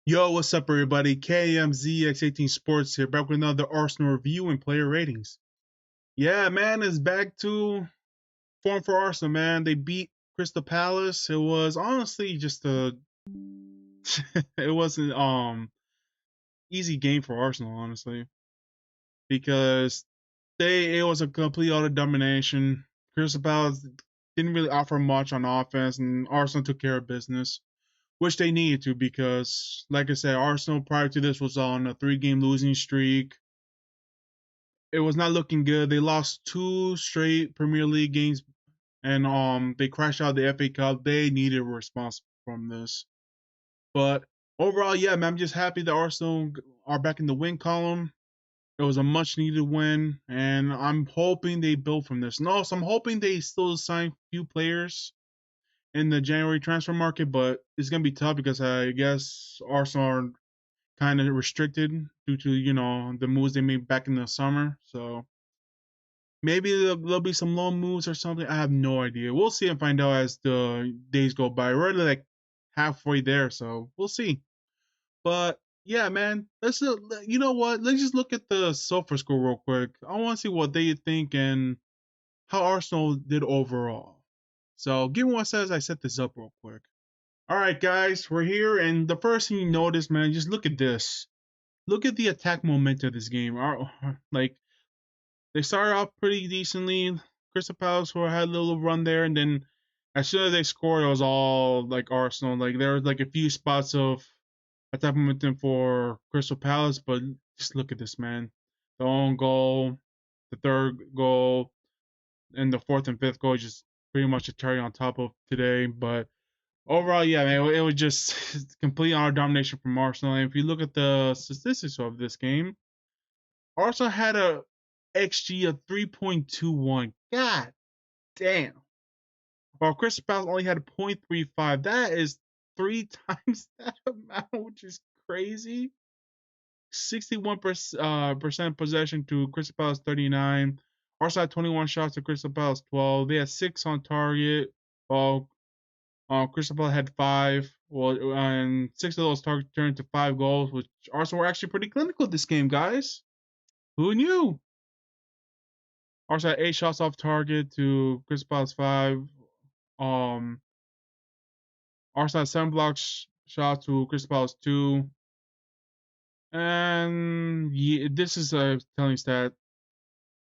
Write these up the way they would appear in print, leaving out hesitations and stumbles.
Yo, what's up, everybody? KMZX18 Sports here, back with another Arsenal review and player ratings. Yeah, man, it's back to form for Arsenal, man. They beat Crystal Palace. It was honestly just a, it wasn't easy game for Arsenal, honestly, because it was a complete utter domination. Crystal Palace didn't really offer much on offense, and Arsenal took care of business, which they needed to because, like I said, Arsenal prior to this was on a 3-game losing streak. It was not looking good. They lost 2 straight Premier League games, and they crashed out the FA Cup. They needed a response from this. But overall, yeah, man, I'm just happy that Arsenal are back in the win column. It was a much needed win, and I'm hoping they build from this. And also, I'm hoping they still sign few players in the January transfer market, but it's gonna be tough because I guess Arsenal are kind of restricted due to the moves they made back in the summer. So maybe there'll be some loan moves or something. I have no idea. We'll see and find out as the days go by. We're already like halfway there, so we'll see. But yeah, man, you know what? Let's just look at the SoFa score real quick. I want to see what they think and how Arsenal did overall. So give me 1 second as I set this up real quick. All right, guys, we're here, and the first thing you notice, man, just look at this. Look at the attack momentum of this game. Like they started off pretty decently. Crystal Palace had a little run there, and then as soon as they scored, it was all like Arsenal. Like there was like a few spots of attack momentum for Crystal Palace, but just look at this, man. The own goal, the third goal, and the fourth and fifth goal just pretty much a cherry on top of today. But overall, yeah, man, it was just complete honor domination from Arsenal. And if you look at the statistics of this game, Arsenal had a XG of 3.21. God damn. While Crystal Palace only had a 0.35. That is 3 times that amount, which is crazy. 61% possession to Crystal Palace 39. Arsenal had 21 shots to Crystal Palace 12. They had 6 on target, while Crystal Palace had 5. Well, and 6 of those targets turned into 5 goals, which Arsenal were actually pretty clinical this game, guys. Who knew? Arsenal had 8 shots off target to Crystal Palace 5. Um, Arsenal had 7 blocks shots to Crystal Palace 2. And yeah, this is a telling stat.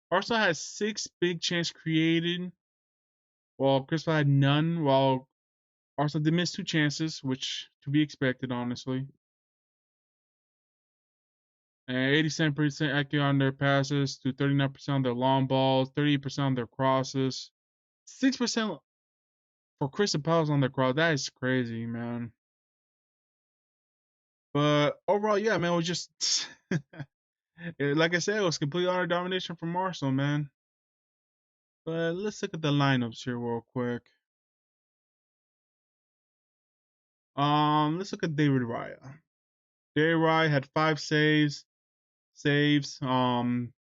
Arsenal had 6 big chances created, while Crystal had none. While Arsenal did miss 2 chances, which to be expected, honestly. And 87% accurate on their passes to 39% on their long balls, 30% on their crosses, 6% for Crystal Palace on their cross. That is crazy, man. But overall, yeah, man, it was just like I said, it was complete utter domination from Arsenal, man. But let's look at the lineups here real quick. Let's look at David Raya. David Raya had 5 saves, 2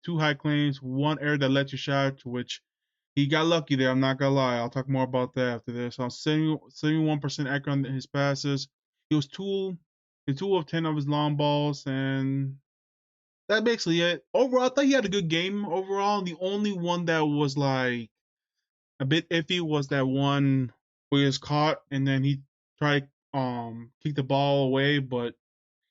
high claims, 1 error that led to shot, which he got lucky there. I'm not gonna lie. I'll talk more about that after this. 71% accurate on his passes. He was 2 of 10 of his long balls, and that's basically it. Overall, I thought he had a good game. Overall, the only one that was like a bit iffy was that one where he was caught, and then he tried kick the ball away, but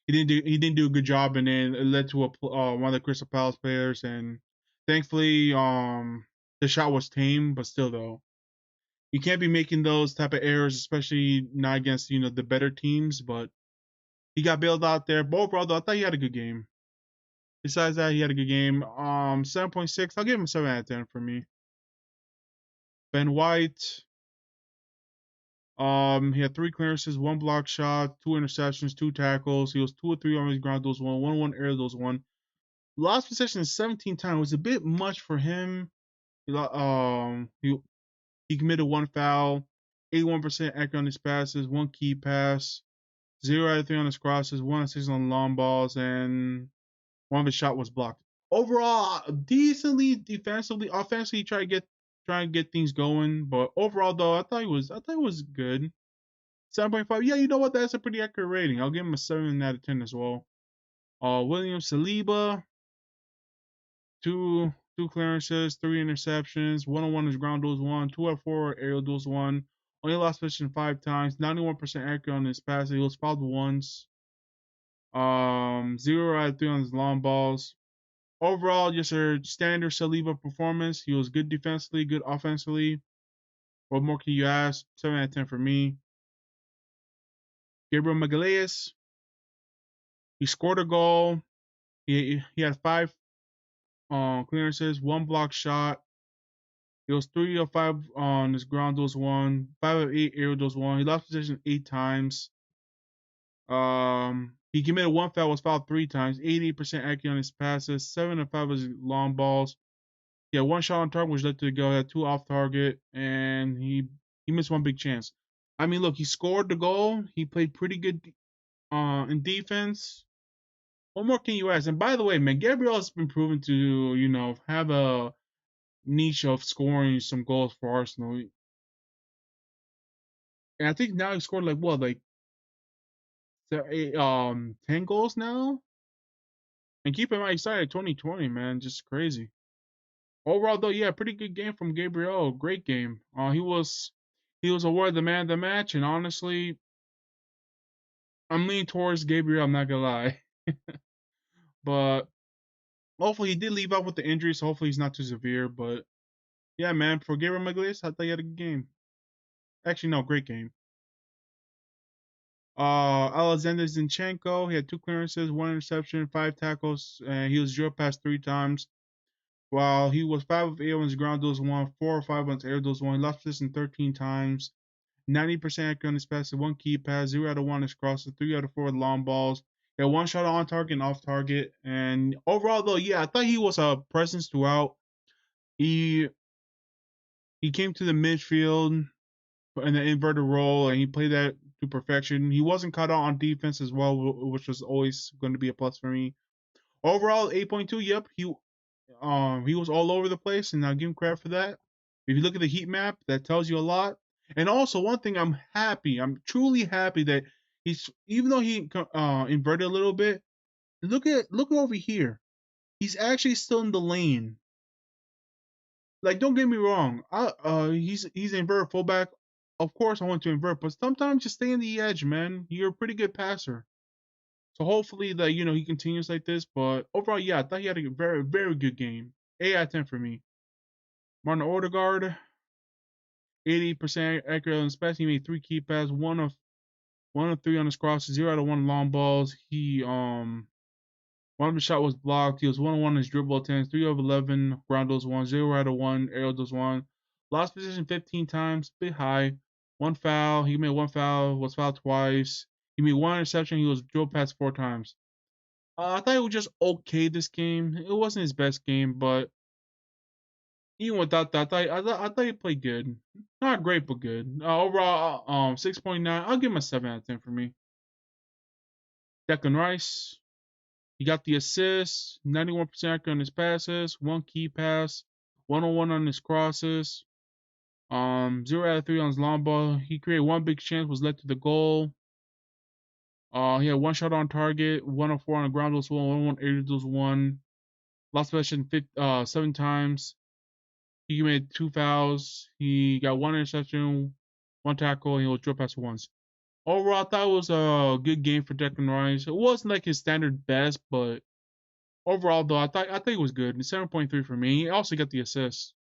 he didn't do a good job, and then it led to one of the Crystal Palace players, and thankfully the shot was tame, but still though you can't be making those type of errors, especially not against the better teams. But he got bailed out there. But overall, though, I thought he had a good game. Besides that, he had a good game. 7.6. I'll give him 7 out of 10 for me. Ben White. He had 3 clearances, 1 block shot, 2 interceptions, 2 tackles. He was 2 or 3 on his ground. Those 1 error. Those 1. Lost possession 17 times was a bit much for him. He committed 1 foul, 81% accurate on his passes, 1 key pass, 0 out of 3 on his crosses, 1 assist on long balls, and 1 of his shot was blocked. Overall, decently defensively, offensively, try to get things going. But overall, though, I thought he was good. 7.5. Yeah, you know what? That's a pretty accurate rating. I'll give him a 7 out of 10 as well. William Saliba, two clearances, 3 interceptions, 1-on-1 is ground duels one, 2 out of 4 aerial duels one. Only lost position 5 times, 91% accurate on his passes. He was fouled once. 0 out of 3 on his long balls. Overall, just a standard Saliba performance. He was good defensively, good offensively. What more can you ask? 7 out of 10 for me. Gabriel Magalhaes, he scored a goal. He had 5 clearances, 1 block shot. He was 3 of 5 on his ground duels one, 5 of 8 aerial duels one. He lost position 8 times. He committed 1 foul, was fouled 3 times. 88% accurate on his passes. 7 of 5 was long balls. He had 1 shot on target, which led to the goal. He had 2 off target, and he missed 1 big chance. I mean, look, he scored the goal. He played pretty good in defense. What more can you ask? And by the way, man, Gabriel has been proven to, have a niche of scoring some goals for Arsenal. And I think now he scored like what, like 10 goals now. And keep in mind, he started 2020, man, just crazy. Overall, though, yeah, pretty good game from Gabriel. Great game. He was awarded the man of the match, and honestly, I'm leaning towards Gabriel. I'm not gonna lie, but hopefully he did leave out with the injury, so hopefully he's not too severe. But yeah, man, for Gabriel Magalhaes, I thought he had a good game. Actually, no, great game. Alexander Zinchenko, he had 2 clearances, 1 interception, 5 tackles, and he was drilled past 3 times. While he was 5 of 8 on his ground duels one, 4 of 5 on his air duels one, he lost position 13 times, 90% accurate on his passes, 1 key pass, 0 out of 1 on his crosses, 3 out of 4 long balls. He had 1 shot on target and off target. And overall, though, yeah, I thought he was a presence throughout. He came to the midfield in the inverted role, and he played that to perfection. He wasn't caught out on defense as well, which was always going to be a plus for me. Overall, 8.2. Yep, he was all over the place, and I'll give him credit for that. If you look at the heat map, that tells you a lot. And also, one thing I'm truly happy that he's, even though he inverted a little bit, look over here. He's actually still in the lane. Like, don't get me wrong. He's an inverted fullback. Of course, I want to invert, but sometimes just stay on the edge, man. You're a pretty good passer. So hopefully that he continues like this. But overall, yeah, I thought he had a very, very good game. 8 out of 10 for me. Martin Odegaard, 80% accurate on his pass. He made 3 key passes, one of 3 on his crosses, 0 out of 1 long balls. One of his shot was blocked. He was 1-on-1 on his dribble attempts, 3 of 11 ground duels one, 0 out of 1 aerial duels one. Lost position 15 times, bit high. 1 foul. He made 1 foul, was fouled twice. He made 1 interception. He was drilled past 4 times. I thought it was just okay this game. It wasn't his best game, but even without that, I thought he played good. Not great, but good. Overall, 6.9. I'll give him a 7 out of 10 for me. Declan Rice, he got the assist, 91% accurate on his passes, 1 key pass, 1-on-1 on his crosses, 0 out of 3 on his long ball. He created 1 big chance, was led to the goal. He had 1 shot on target, 1-of-4 on the ground duels one, 1-on-1 air duels one. Lost possession 7 times. He made 2 fouls. He got 1 interception, 1 tackle, and he was drilled past once. Overall, I thought it was a good game for Declan Rice. It wasn't like his standard best, but overall, though, I think it was good. 7.3 for me. He also got the assist.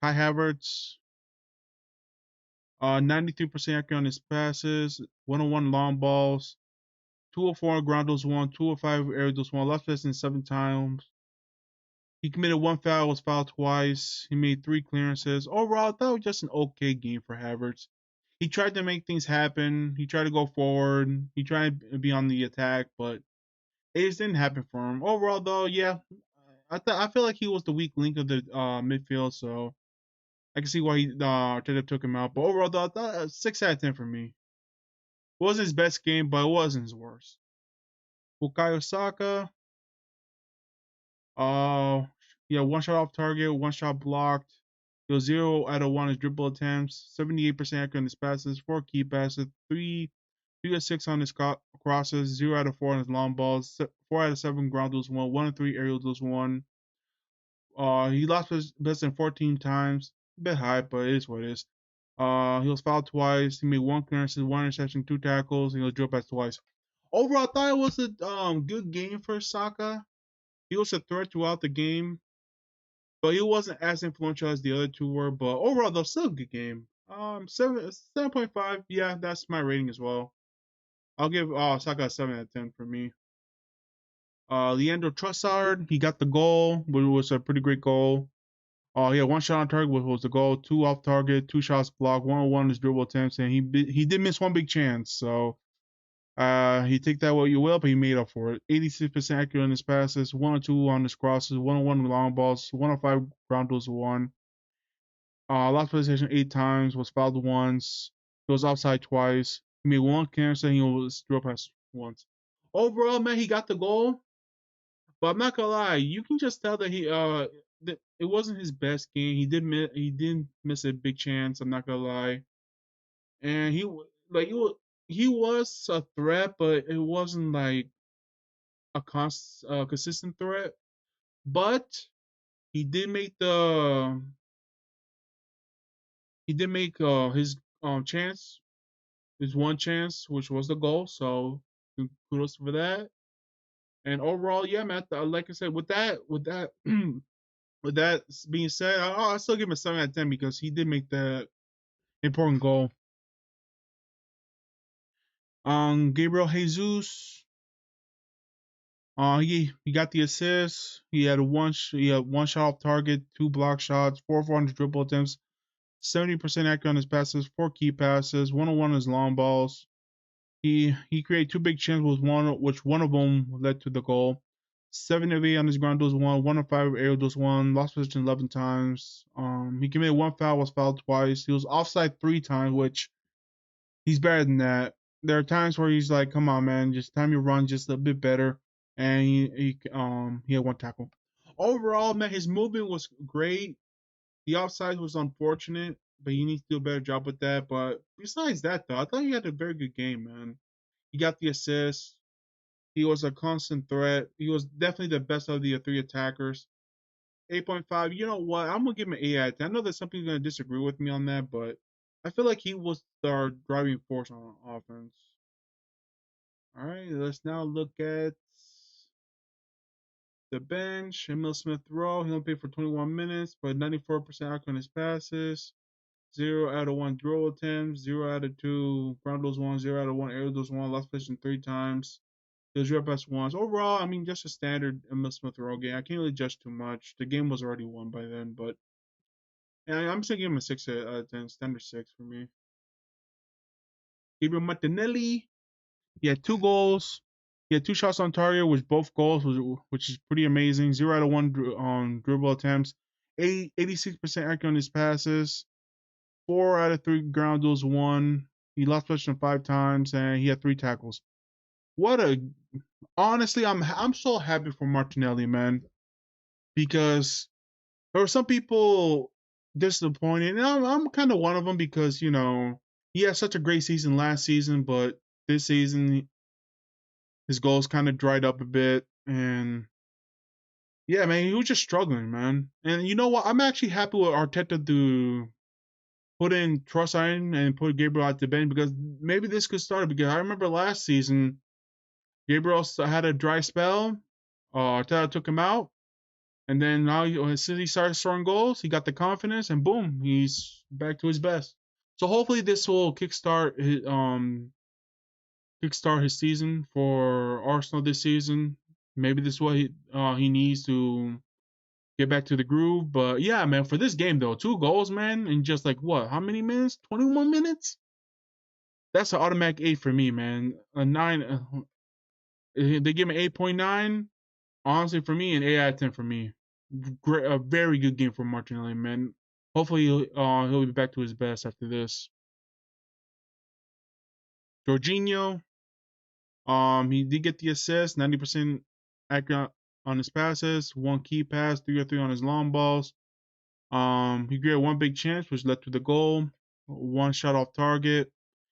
Kai Havertz, 93% accurate on his passes, 1-on-1 long balls, 2 of 4 ground duels one, 2 of 5 air duels one, lost possession 7 times. He committed 1 foul, was fouled twice. He made 3 clearances. Overall, that was just an okay game for Havertz. He tried to make things happen. He tried to go forward. He tried to be on the attack, but it just didn't happen for him. Overall, though, yeah, I feel like he was the weak link of the midfield, so I can see why Arteta took him out. But overall, though, I thought 6 out of 10 for me. It wasn't his best game, but it wasn't his worst. Bukayo Saka, uh, yeah, 1 shot off target, 1 shot blocked. He was 0 out of 1 on his dribble attempts, 78% accurate on his passes, 4 key passes, 3 out of 6 on his crosses, 0 out of 4 on his long balls, 4 out of 7 ground duels won, 1 of 3 aerial duels won. He lost best in 14 times, a bit high, but it is what it is. He was fouled twice. He made 1 clearance, 1 interception, 2 tackles. He was drilled pass twice. Overall, I thought it was a good game for Saka. He was a threat throughout the game, but he wasn't as influential as the other two were. But overall, though, still a good game. 7.5. Yeah, that's my rating as well. I'll give Saka a 7 out of 10 for me. Leandro Trossard, he got the goal, which was a pretty great goal. He had 1 shot on target, which was the goal, 2 off target, 2 shots blocked, 1-on-1 on his dribble attempts, and he did miss 1 big chance. So he take that what you will, but he made up for it. 86% accurate on his passes, 1-2 on his crosses, 1-on-1 long balls, 1-5 ground duels won. Lost possession 8 times, was fouled once, he was offside twice. He made 1 clearance and he was drilled past once. Overall, man, he got the goal. But I'm not gonna lie, you can just tell that that it wasn't his best game. He didn't miss a big chance. I'm not gonna lie, and he was a threat, but it wasn't like a consistent threat. But he did make the he did make his chance, his 1 chance, which was the goal. So kudos for that. And overall, yeah, man. Like I said, with that with that being said, I still give him a 7 out of 10 because he did make the important goal. Gabriel Jesus, he got the assist. He had 1 shot off target, 2 block shots, 400 dribble attempts, 70% accurate on his passes, 4 key passes, 1-on-1 on his long balls. He created 2 big chances, which one of them led to the goal. 7 of 8 on his ground duels won, 1 of 5 aerial duels won, lost possession 11 times. He committed 1 foul, was fouled twice. He was offside 3 times, which he's better than that. There are times where he's like, "Come on, man, just time your run just a bit better." And he had 1 tackle. Overall, man, his movement was great. The offside was unfortunate, but he needs to do a better job with that. But besides that, though, I thought he had a very good game, man. He got the assist. He was a constant threat. He was definitely the best of the 3 attackers. 8.5. You know what? I'm gonna give him an 8 out of 10. I know that some people are gonna disagree with me on that, but I feel like he was our driving force on offense. All right, let's now look at the bench. Emil Smith Rowe. He only played for 21 minutes, but 94% accurate on his passes. 0 out of 1 throw attempts. 0 out of 2 ground duels won. 0 out of 1 aerial duels won. Lost possession 3 times. Those your best ones. Overall, I mean, just a standard Emil Smith Rowe game. I can't really judge too much. The game was already won by then, but yeah, I'm still giving him a 6 out of 10. Standard 6 for me. Gabriel Martinelli. He had 2 goals. He had 2 shots on target, which is pretty amazing. 0 out of 1 on dribble attempts. 86% accurate on his passes. 4 out of 3 ground duels won. He lost possession 5 times, and he had 3 tackles. Honestly, I'm so happy for Martinelli, man, because there were some people disappointed, and I'm kind of one of them because he had such a great season last season, but this season his goals kind of dried up a bit, and yeah, man, he was just struggling, man. And you know what? I'm actually happy with Arteta to put in Trossard and put Gabriel at the bench because maybe this could start. Because I remember last season Gabriel had a dry spell. Arteta took him out, and then now as soon as he started scoring goals, he got the confidence, and boom, he's back to his best. So hopefully this will kickstart his season for Arsenal this season. Maybe this is what he needs to get back to the groove. But yeah, man, for this game though, 2 goals, man, in just like what? How many minutes? 21 minutes? That's an automatic 8 for me, man. A 9. They give him 8.9. Honestly, for me, an 8 out of 10 for me. Great, a very good game for Martinelli, man. Hopefully he'll be back to his best after this. Jorginho, he did get the assist, 90% accurate on his passes, 1 key pass, 3 of 3 on his long balls. He created one big chance, which led to the goal. One shot off target.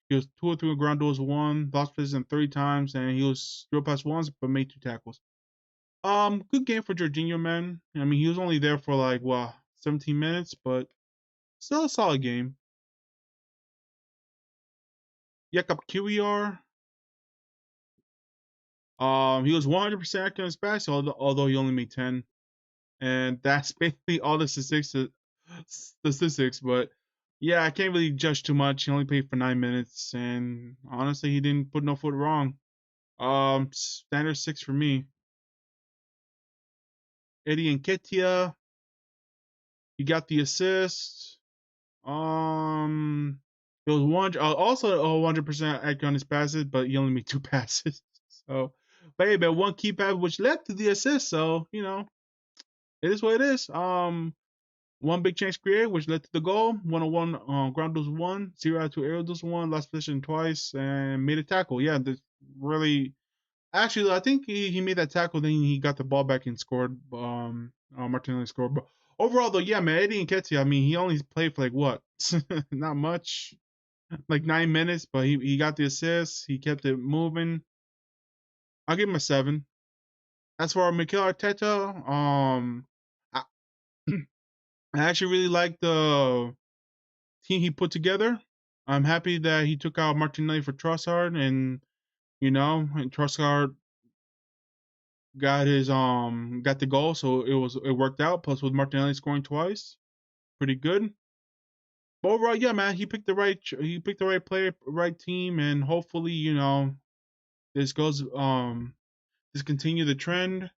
He was 2 or 3 ground duels, one lost possession 3 times, and he was throw past once, but made 2 tackles. Good game for Jorginho, man. I mean, he was only there for like 17 minutes, but still a solid game. Jakob Kiwior, he was 100% accurate on his pass, although he only made 10, and that's basically all the statistics. But yeah, I can't really judge too much. He only played for 9 minutes, and honestly, he didn't put no foot wrong. Standard 6 for me. Eddie Nketiah, he got the assist. It was also 100% accurate on his passes, but he only made 2 passes. So, but hey, man, one key pass which led to the assist. So it is what it is. One big chance created, which led to the goal. 1-on-1 ground duels one, 0-2 aerial duels one, lost position twice, and made a tackle. Yeah, this really. Actually, I think he made that tackle, then he got the ball back and scored. Martinelli scored. But overall, though, yeah, man, Eddie Nketiah, I mean, he only played for like what? Not much, like 9 minutes, but he got the assist. He kept it moving. I'll give him a 7. As for Mikel Arteta, I, I actually really like the team he put together. I'm happy that he took out Martinelli for Trossard, and and Trossard got the goal, so it worked out. Plus with Martinelli scoring twice, pretty good. But overall, yeah, man, he picked the right player, right team, and hopefully this goes this continue the trend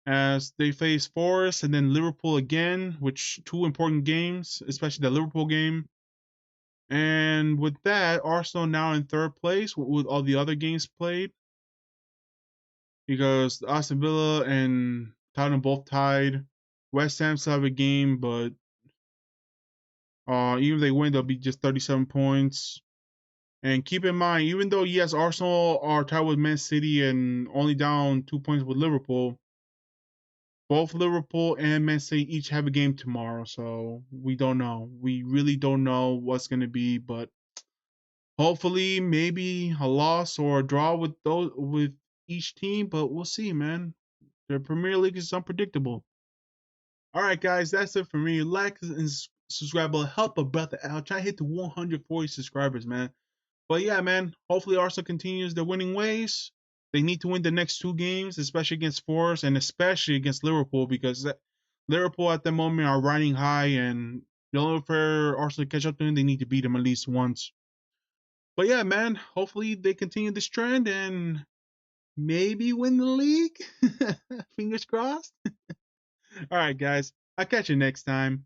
as they face Forest and then Liverpool again, which 2 important games, especially the Liverpool game. And with that, Arsenal now in third place with all the other games played, because Aston Villa and Tottenham both tied. West Ham still have a game, but even if they win, they'll be just 37 points. And keep in mind, even though yes, Arsenal are tied with Man City and only down 2 points with Liverpool, both Liverpool and Man City each have a game tomorrow. So we don't know. We really don't know what's gonna be, but hopefully maybe a loss or a draw with each team. But we'll see, man. The Premier League is unpredictable. All right, guys, that's it for me. Like and subscribe will help a brother out. Try to hit the 140 subscribers, man. But yeah, man, hopefully Arsenal continues their winning ways. They need to win the next 2 games, especially against Forest and especially against Liverpool, because Liverpool at the moment are riding high, and the only way for Arsenal to catch up to them, they need to beat them at least once. But yeah, man, hopefully they continue this trend and maybe win the league. Fingers crossed. All right, guys, I'll catch you next time.